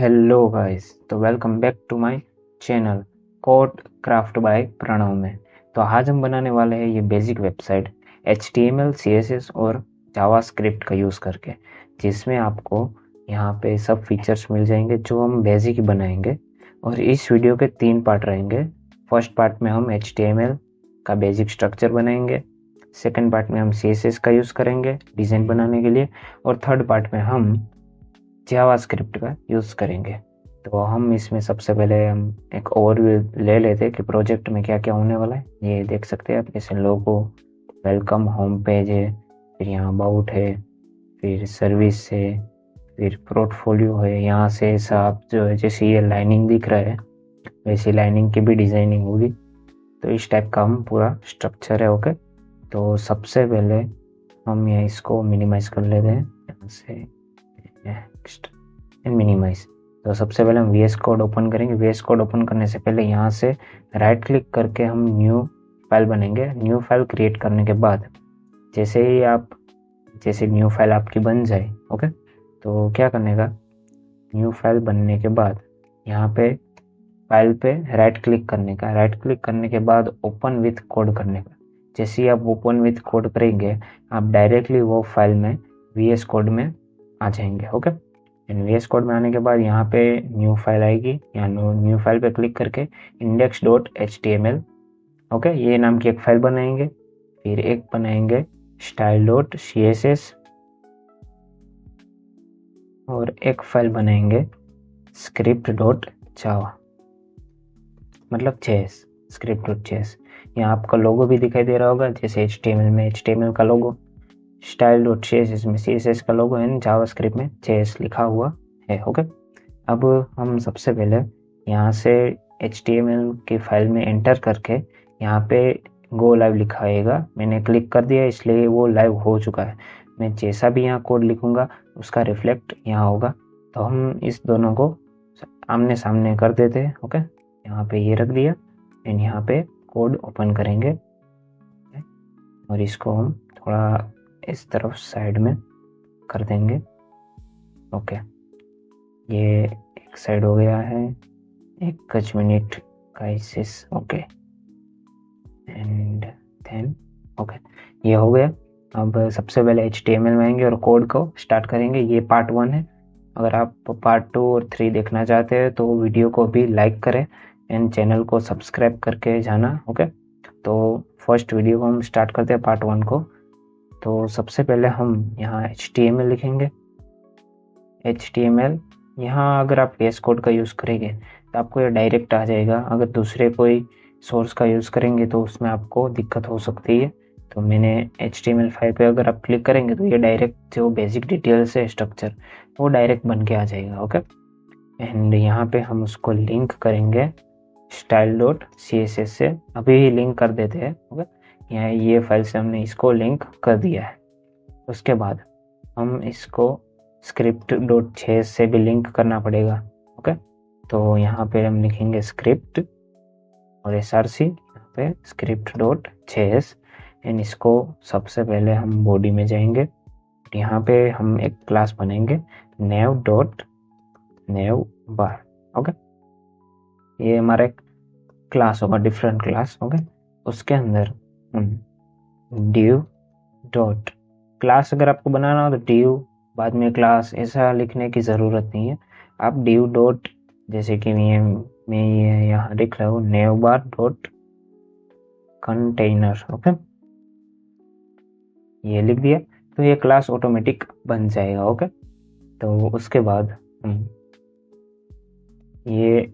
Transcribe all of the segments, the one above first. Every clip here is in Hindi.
हेलो गाइस, तो welcome back to my channel code craft by Pranav में। तो आज हम बनाने वाले हैं ये बेसिक वेबसाइट HTML, CSS और जावास्क्रिप्ट का यूज़ करके, जिसमें आपको यहाँ पे सब फीचर्स मिल जाएंगे जो हम बेसिक ही बनाएंगे। और इस वीडियो के 3 पार्ट रहेंगे। फर्स्ट पार्ट में हम HTML का बेसिक स्ट्रक्चर बनाएंगे, सेकेंड पार्ट में हम CSS का यूज़ करेंगे डिज़ाइन बनाने के लिए, और थर्ड पार्ट में हम जावास्क्रिप्ट का यूज़ करेंगे। तो हम इसमें सबसे पहले हम एक ओवरव्यू ले लेते हैं कि प्रोजेक्ट में क्या क्या होने वाला है। ये देख सकते हैं आप, जैसे लोगो, वेलकम, होम पेज है, फिर यहाँ अबाउट है, फिर सर्विस है, फिर पोर्टफोलियो है। यहाँ से ऐसा आप जो है, जैसे ये लाइनिंग दिख रहा है वैसी लाइनिंग की भी डिज़ाइनिंग होगी। तो इस टाइप का हम पूरा स्ट्रक्चर है। ओके, तो सबसे पहले हम यहाँ इसको मिनिमाइज कर लेते हैं, यहाँ से नेक्स्ट एंड मिनिमाइज। तो सबसे पहले हम VS कोड ओपन करेंगे। VS कोड ओपन करने से पहले यहाँ से राइट क्लिक करके हम न्यू फाइल बनेंगे। न्यू फाइल क्रिएट करने के बाद जैसे न्यू फाइल आपकी बन जाए, ओके, तो क्या करने का, न्यू फाइल बनने के बाद यहाँ पे फाइल पे राइट क्लिक करने का। राइट क्लिक करने के बाद ओपन विथ कोड करने का। जैसे ही आप ओपन विथ कोड करेंगे, आप डायरेक्टली वो फाइल में VS कोड में आ जाएंगे। ओके, VS कोड में आने के बाद यहाँ पे न्यू फाइल आएगी। यहाँ न्यू फाइल पे क्लिक करके index.html, ओके, ये नाम की एक फाइल बनाएंगे। फिर एक बनाएंगे style.css और एक फाइल बनाएंगे script.java, मतलब JS, script.js। यहाँ आपका लोगो भी दिखाई दे रहा होगा, जैसे HTML में HTML का लोगो, style.css में CSS का लोगो है, जावास्क्रिप्ट में JS लिखा हुआ है। ओके, अब हम सबसे पहले यहाँ से HTML की फाइल में एंटर करके यहाँ पे गो लाइव लिखाएगा। मैंने क्लिक कर दिया इसलिए वो लाइव हो चुका है। मैं जैसा भी यहाँ कोड लिखूंगा उसका रिफ्लेक्ट यहाँ होगा। तो हम इस दोनों को आमने सामने कर देते हैं। ओके, यहाँ पे ये रख दिया एंड यहाँ पे कोड ओपन करेंगे और इसको हम थोड़ा इस तरफ साइड में कर देंगे। ओके, ये एक साइड हो गया है, एक कुछ मिनट का इस ओके एंड देन ओके, ये हो गया। अब सबसे पहले HTML में आएंगे और कोड को स्टार्ट करेंगे। ये पार्ट 1 है। अगर आप पार्ट 2 और 3 देखना चाहते हैं तो वीडियो को भी लाइक करें एंड चैनल को सब्सक्राइब करके जाना। ओके, तो फर्स्ट वीडियो को हम स्टार्ट करते हैं, पार्ट 1 को। तो सबसे पहले हम यहाँ HTML लिखेंगे। HTML यहाँ अगर आप VS कोड का यूज़ करेंगे तो आपको ये डायरेक्ट आ जाएगा। अगर दूसरे कोई सोर्स का यूज़ करेंगे तो उसमें आपको दिक्कत हो सकती है। तो मैंने HTML फाइल पे अगर आप क्लिक करेंगे तो ये डायरेक्ट जो बेसिक डिटेल्स है स्ट्रक्चर, वो डायरेक्ट बन के आ जाएगा। ओके, एंड यहाँ पे हम उसको लिंक करेंगे style.css से। अभी ही लिंक कर देते हैं। ओके, यहाँ ये फाइल से हमने इसको लिंक कर दिया है। उसके बाद हम इसको script.js से भी लिंक करना पड़ेगा। ओके, तो यहाँ पे हम लिखेंगे स्क्रिप्ट और src, यहाँ पे script.js एंड इसको सबसे पहले हम बॉडी में जाएंगे। यहाँ पे हम एक क्लास बनेंगे nav.navbar। ओके, ये हमारा एक क्लास होगा, डिफरेंट क्लास। ओके, उसके अंदर div डॉट क्लास अगर आपको बनाना हो तो div बाद में क्लास, ऐसा लिखने की ज़रूरत नहीं है। आप div डॉट, जैसे कि मैं ये यहाँ लिख रहा हूँ navbar डॉट कंटेनर। ओके, ये लिख दिया तो ये क्लास ऑटोमेटिक बन जाएगा। ओके, तो उसके बाद ये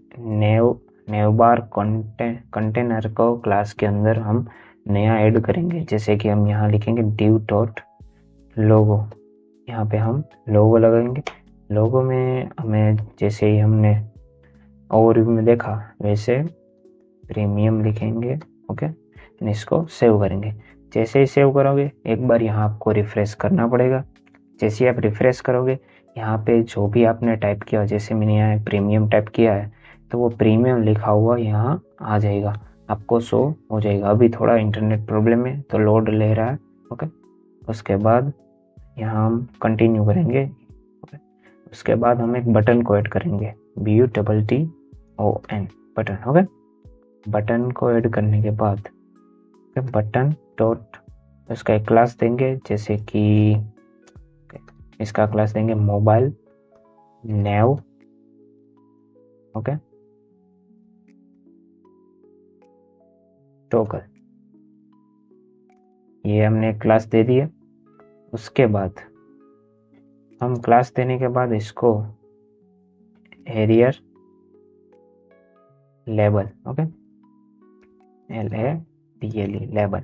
navbar कंटेनर को क्लास के अंदर हम नया ऐड करेंगे। जैसे कि हम यहाँ लिखेंगे div डॉट लोगो, यहाँ पे हम लोगो लगाएंगे। लोगो में हमें जैसे ही हमने ओवरव्यू में देखा वैसे प्रीमियम लिखेंगे। ओके, इसको सेव करेंगे। जैसे ही सेव करोगे एक बार यहाँ आपको रिफ्रेश करना पड़ेगा। जैसे ही आप रिफ्रेश करोगे यहाँ पे जो भी आपने टाइप किया, जैसे मैंने यहाँ प्रीमियम टाइप किया है तो वो प्रीमियम लिखा हुआ यहाँ आ जाएगा, आपको शो हो जाएगा। अभी थोड़ा इंटरनेट प्रॉब्लम है तो लोड ले रहा है। ओके, उसके बाद यहाँ हम कंटिन्यू करेंगे। उसके बाद हम एक बटन को ऐड करेंगे। BUTTON button. ओके, बटन को ऐड करने के बाद बटन डॉट इसका एक क्लास देंगे, जैसे कि इसका क्लास देंगे मोबाइल नैव। ओके, टॉगल, ये हमने क्लास दे दिया। उसके बाद हम क्लास देने के बाद इसको arrear label, okay, LABLE label,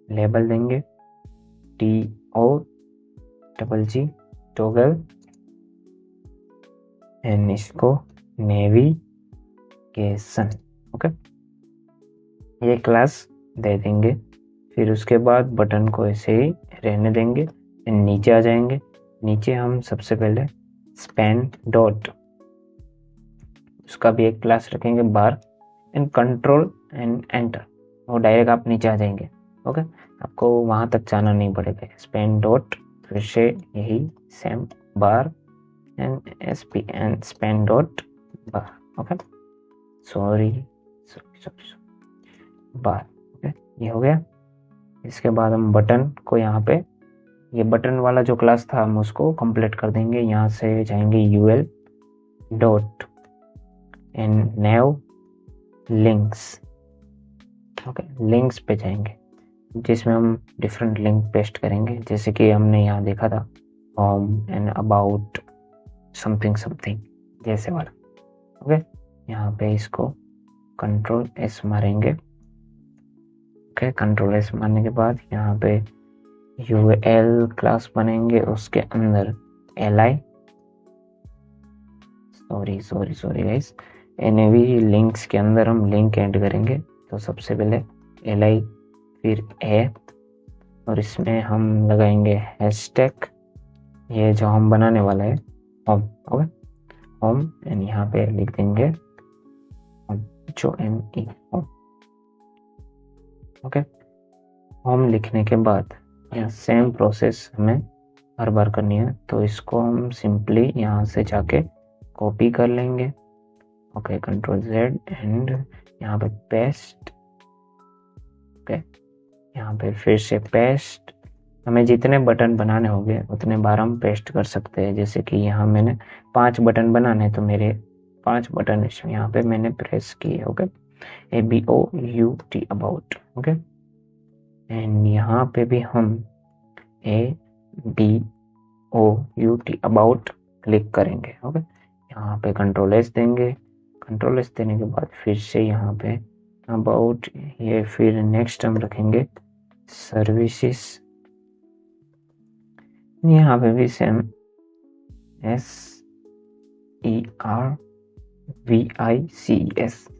label देंगे TOGG टॉगल, एंड इसको नेविगेशन। ओके, ये क्लास दे देंगे। फिर उसके बाद बटन को ऐसे ही रहने देंगे एंड नीचे आ जाएंगे। नीचे हम सबसे पहले स्पैन डॉट, उसका भी एक क्लास रखेंगे बार, एंड कंट्रोल एंड एंटर, और डायरेक्ट आप नीचे आ जाएंगे। ओके, आपको वहां तक जाना नहीं पड़ेगा। स्पैन डॉट, फिर से यही same bar and SP and span dot bar. Okay, sorry bar. Okay, ये हो गया। इसके बाद हम बटन को यहाँ पे, ये बटन वाला जो क्लास था हम उसको कंप्लीट कर देंगे। यहाँ से जाएंगे UL dot and naive links. Okay, links पे जाएंगे, जिसमें हम डिफरेंट लिंक पेस्ट करेंगे, जैसे कि हमने यहाँ देखा था home and about something something जैसे वाला। ओके, यहाँ पे इसको कंट्रोल S मारेंगे। ओके, कंट्रोल S मारने के बाद यहाँ पे UL क्लास बनेंगे, उसके अंदर LI, sorry guys, NAV links के अंदर हम लिंक ऐड करेंगे। तो सबसे पहले LI, फिर A, और इसमें हम लगाएंगे हैशटैग, ये जो हम बनाने वाला है होम। ओके, होम, एंड यहाँ पे लिख देंगे HOME होम। ओके, होम लिखने के बाद यहाँ सेम प्रोसेस हमें हर बार करनी है, तो इसको हम सिंपली यहाँ से जाके कॉपी कर लेंगे। ओके, कंट्रोल Z एंड यहाँ पे पेस्ट। ओके, यहाँ पे फिर से पेस्ट। हमें जितने बटन बनाने होंगे उतने बार हम पेस्ट कर सकते हैं। जैसे कि यहाँ मैंने 5 बटन बनाने, तो मेरे 5 बटन यहाँ पे मैंने प्रेस किए। Okay, ABOUT about. Okay, and यहाँ पे भी हम ABOUT अबाउट क्लिक करेंगे। ओके, यहाँ पे कंट्रोल S देंगे। कंट्रोल S देने के बाद फिर से यहाँ पे अबाउट, ये फिर नेक्स्ट हम रखेंगे सर्विसेज। यहाँ पे भी सेम SERVICES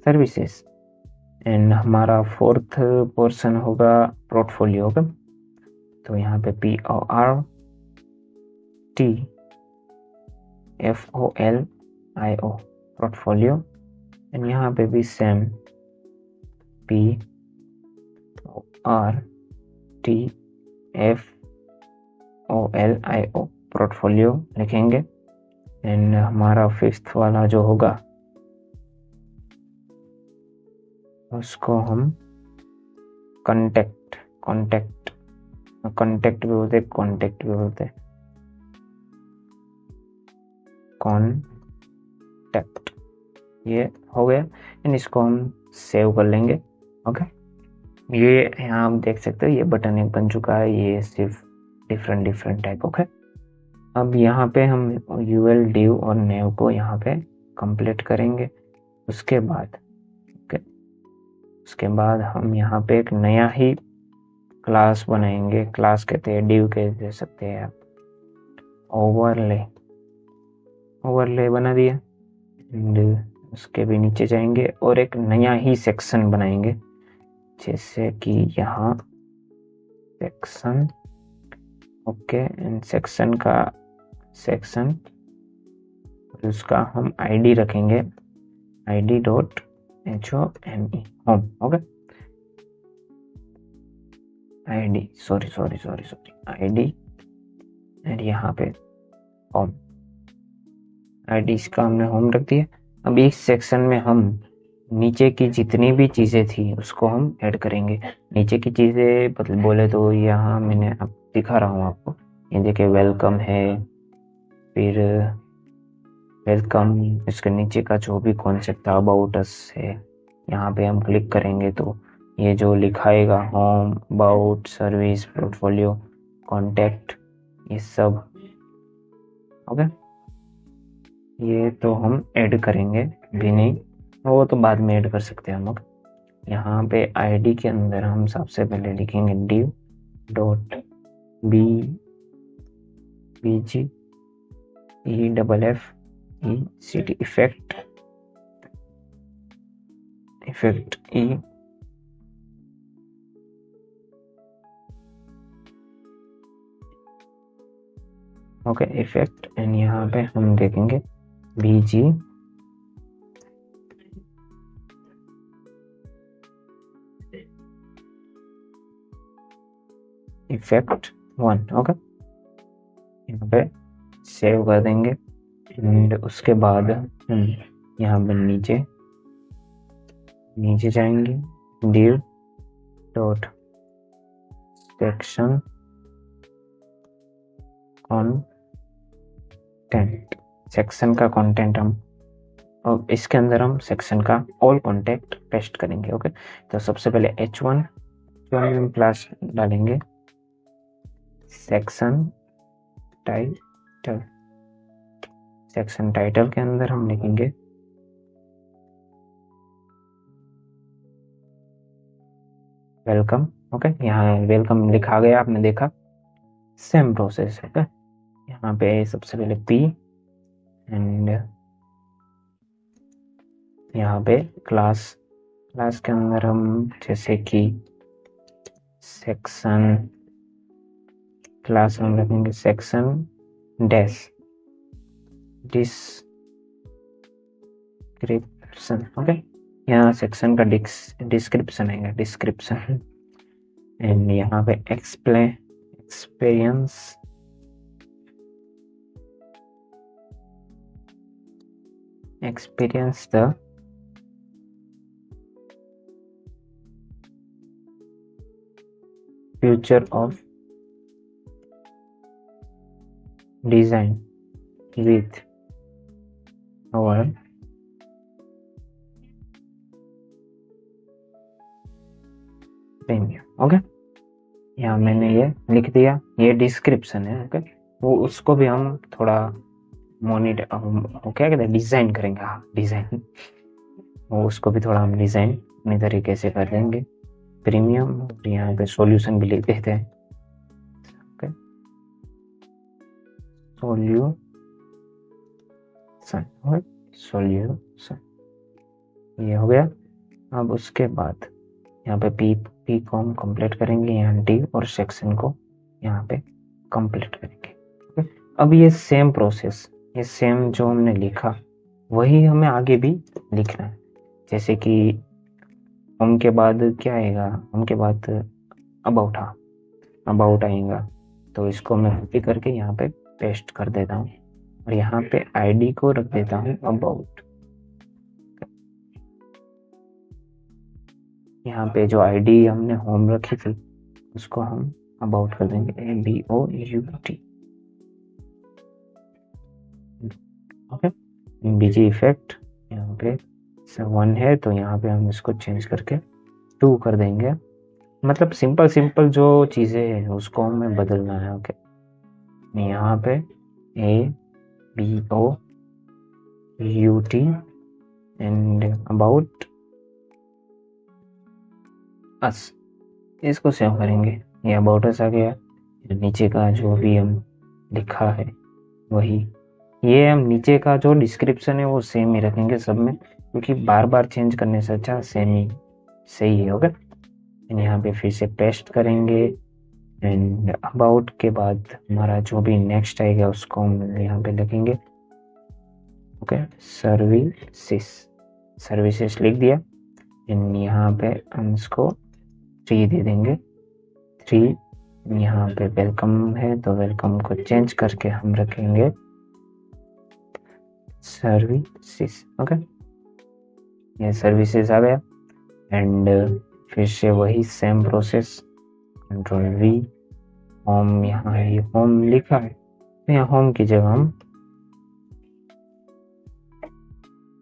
सर्विसेज, एंड हमारा 4th पोर्शन होगा पोर्टफोलियो का। तो यहाँ पे PORTFOLIO पोर्टफोलियो, एंड यहाँ पे भी सेम PORTFOLIO पोर्टफोलियो लिखेंगे। एंड हमारा 5th वाला जो होगा उसको हम कॉन्टेक्ट भी बोलते, कॉन्टेक्ट भी बोलते, कॉन्टेक्ट। ये हो गया, एंड इसको हम सेव कर लेंगे। ओके, ये यहाँ आप देख सकते हो ये बटन एक बन चुका है। ये सिर्फ डिफरेंट टाइप। ओके, अब यहाँ पे हम UL div और नेव को यहाँ पे कंप्लीट करेंगे। उसके बाद हम यहाँ पे एक नया ही क्लास बनाएंगे। क्लास कहते हैं, div कह सकते हैं आप। ओवरले बना दिया, एंड उसके भी नीचे जाएंगे और एक नया ही सेक्शन बनाएंगे, जैसे कि यहाँ सेक्शन। ओके, एंड सेक्शन उसका हम ID रखेंगे, ID.HOME home. Okay, ID sorry ID, and यहाँ पे होम। ID इसका हमने होम रख दिया। अब इस सेक्शन में हम नीचे की जितनी भी चीज़ें थी उसको हम ऐड करेंगे। नीचे की चीज़ें बोले तो यहाँ मैंने अब दिखा रहा हूँ आपको। ये देखिए वेलकम है, फिर वेलकम, इसके नीचे का जो भी कॉन्सेप्ट था अबाउट अस है, यहाँ पे हम क्लिक करेंगे तो ये जो लिखाएगा home, about, service, portfolio, contact, ये सब। ओके, ये तो हम ऐड करेंगे भी नहीं, वो तो बाद में ऐड कर सकते हैं हम। ओके, यहाँ पे आईडी के अंदर हम सबसे पहले लिखेंगे div dot B G E double F E C T effect E okay effect, and यहाँ पे हम देखेंगे BG इफेक्ट 1। ओके, यहाँ पे सेव कर देंगे एंड उसके बाद हम यहाँ पे नीचे जाएंगे div dot section content, section का कंटेंट हम, और इसके अंदर हम सेक्शन का ऑल कॉन्टेक्ट पेस्ट करेंगे। ओके, तो सबसे पहले H1 प्लस डालेंगे, सेक्शन टाइटल, सेक्शन टाइटल के अंदर हम लिखेंगे वेलकम। ओके, यहाँ वेलकम लिखा गया, आपने देखा, सेम प्रोसेस। ओके, यहाँ पे सबसे पहले P एंड यहाँ पे क्लास के अंदर हम जैसे कि सेक्शन क्लास हम रखेंगे सेक्शन डैश डिस्क्रिप्शन। ओके, यहाँ सेक्शन का डिस्क्रिप्शन आएगा, डिस्क्रिप्शन, एंड यहाँ पे experience the future of design with our premium। Okay, यहाँ मैंने ये लिख दिया, ये डिस्क्रिप्शन है। ओके, वो उसको भी हम थोड़ा क्या कहते हैं, डिजाइन करेंगे। हाँ, डिजाइन, वो उसको भी थोड़ा हम डिजाइन अपनी तरीके से कर देंगे। प्रीमियम, और यहाँ पे सॉल्यूशन भी लिख देते हैं। ओके, सॉल्यूशन ये हो गया। अब उसके बाद यहाँ पे पी को हम कंप्लीट करेंगे, यहाँ डी और सेक्शन को यहाँ पे कंप्लीट करेंगे। ओके, अब ये सेम प्रोसेस, ये सेम जो हमने लिखा वही हमें आगे भी लिखना है। जैसे कि होम के बाद क्या आएगा, होम के बाद अबाउट आएगा, तो इसको मैं कॉपी करके यहाँ पे पेस्ट कर देता हूँ और यहाँ पे आईडी को रख देता हूँ अबाउट। यहाँ पे जो आईडी हमने होम रखी थी उसको हम अबाउट कर देंगे, ABOUT। ओके, बीजी इफेक्ट यहाँ पे 1 है तो यहाँ पे हम इसको चेंज करके 2 कर देंगे। मतलब सिंपल जो चीज़ें हैं उसको हमें बदलना है। ओके, यहाँ पे ABOUT एंड अबाउट अस, इसको सेव करेंगे। ये अबाउट अस आ गया, नीचे का जो भी हम लिखा है वही, ये हम नीचे का जो डिस्क्रिप्शन है वो सेम ही रखेंगे सब में, क्योंकि बार बार चेंज करने से अच्छा सेम ही सही है। ओके, यहाँ पे फिर से पेस्ट करेंगे एंड अबाउट के बाद हमारा जो भी नेक्स्ट आएगा उसको हम यहाँ पे लिखेंगे। ओके, सर्विसेस लिख दिया एंड यहाँ पे हम इसको 3 दे देंगे। 3 यहाँ पे वेलकम है तो वेलकम को चेंज करके हम रखेंगे सर्विसेस। ओके, ये सर्विसेज आ गया। एंड फिर से वही same process, control we, home, यहाँ ये होम लिखा है तो यहाँ होम की जगह हम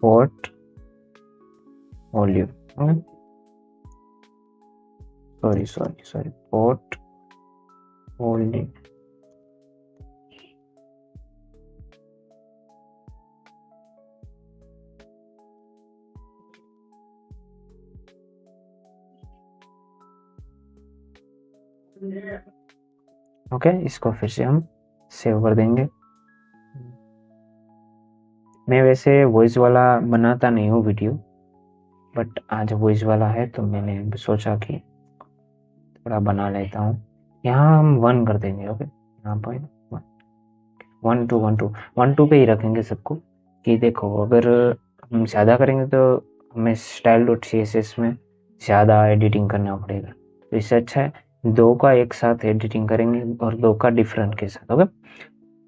port volume, sorry port volume, okay. इसको फिर से हम सेव कर देंगे। मैं वैसे वॉइस वाला बनाता नहीं हूँ वीडियो, बट आज वॉइस वाला है तो मैंने सोचा कि थोड़ा बना लेता हूँ। यहाँ हम 1 कर देंगे, ओके। यहाँ पर 1 2 पे ही रखेंगे सबको, कि देखो अगर हम ज़्यादा करेंगे तो हमें style.css में ज़्यादा एडिटिंग करना पड़ेगा, तो इससे अच्छा है 2 का एक साथ एडिटिंग करेंगे और 2 का डिफरेंट के साथ, ओके।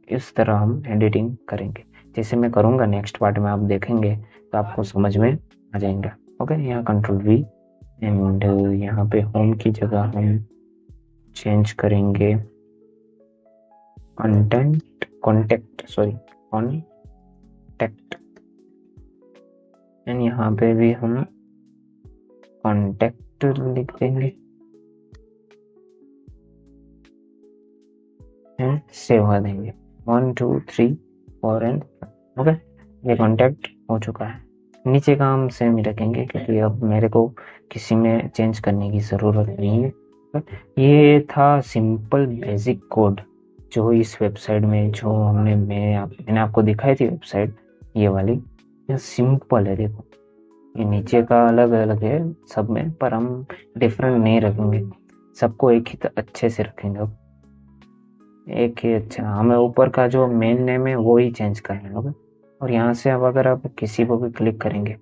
इस तरह हम एडिटिंग करेंगे, जैसे मैं करूँगा नेक्स्ट पार्ट में आप देखेंगे तो आपको समझ में आ जाएंगे, ओके। यहाँ कंट्रोल वी एंड यहाँ पे होम की जगह हम चेंज करेंगे कॉन्टेक्ट एंड यहाँ पे भी हम कॉन्टेक्ट लिख देंगे एंड सेव कर देंगे 1 2 3 4 एंड ओके। ये कॉन्टेक्ट हो चुका है। नीचे का हम सेम ही रखेंगे क्योंकि अब मेरे को किसी में चेंज करने की ज़रूरत नहीं है। ये था सिंपल बेसिक कोड जो इस वेबसाइट में जो मैंने आपको दिखाई थी वेबसाइट, ये वाली, ये सिंपल है। देखो ये नीचे का अलग अलग है सब में, पर हम डिफरेंट नहीं रखेंगे, सबको एक ही अच्छे से रखेंगे। अब एक ही अच्छा, हमें ऊपर का जो मेन नेम है वो ही चेंज करना है, ओके। और यहाँ से अब अगर आप किसी को भी क्लिक करेंगे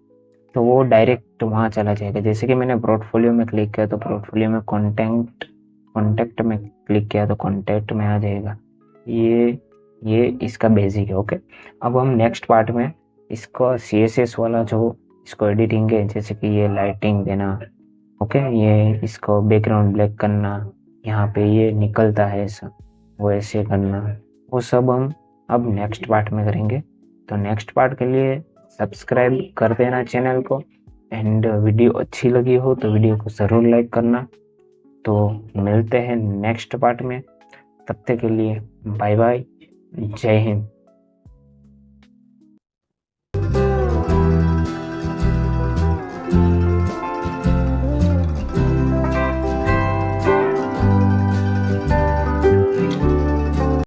तो वो डायरेक्ट वहाँ चला जाएगा। जैसे कि मैंने पोर्टफोलियो में क्लिक किया तो पोर्टफोलियो में कॉन्टैक्ट में क्लिक किया तो कॉन्टैक्ट में आ जाएगा। ये इसका बेसिक है, ओके। अब हम नेक्स्ट पार्ट में इसको CSS वाला जो इसको एडिटिंग है, जैसे कि ये लाइटिंग देना, ओके, ये इसको बैकग्राउंड ब्लैक करना, यहाँ पे ये निकलता है ऐसा, वो ऐसे करना, वो सब हम अब नेक्स्ट पार्ट में करेंगे। तो नेक्स्ट पार्ट के लिए सब्सक्राइब कर देना चैनल को, एंड वीडियो अच्छी लगी हो तो वीडियो को ज़रूर लाइक करना। तो मिलते हैं नेक्स्ट पार्ट में, तब तक के लिए बाय बाय, जय हिंद।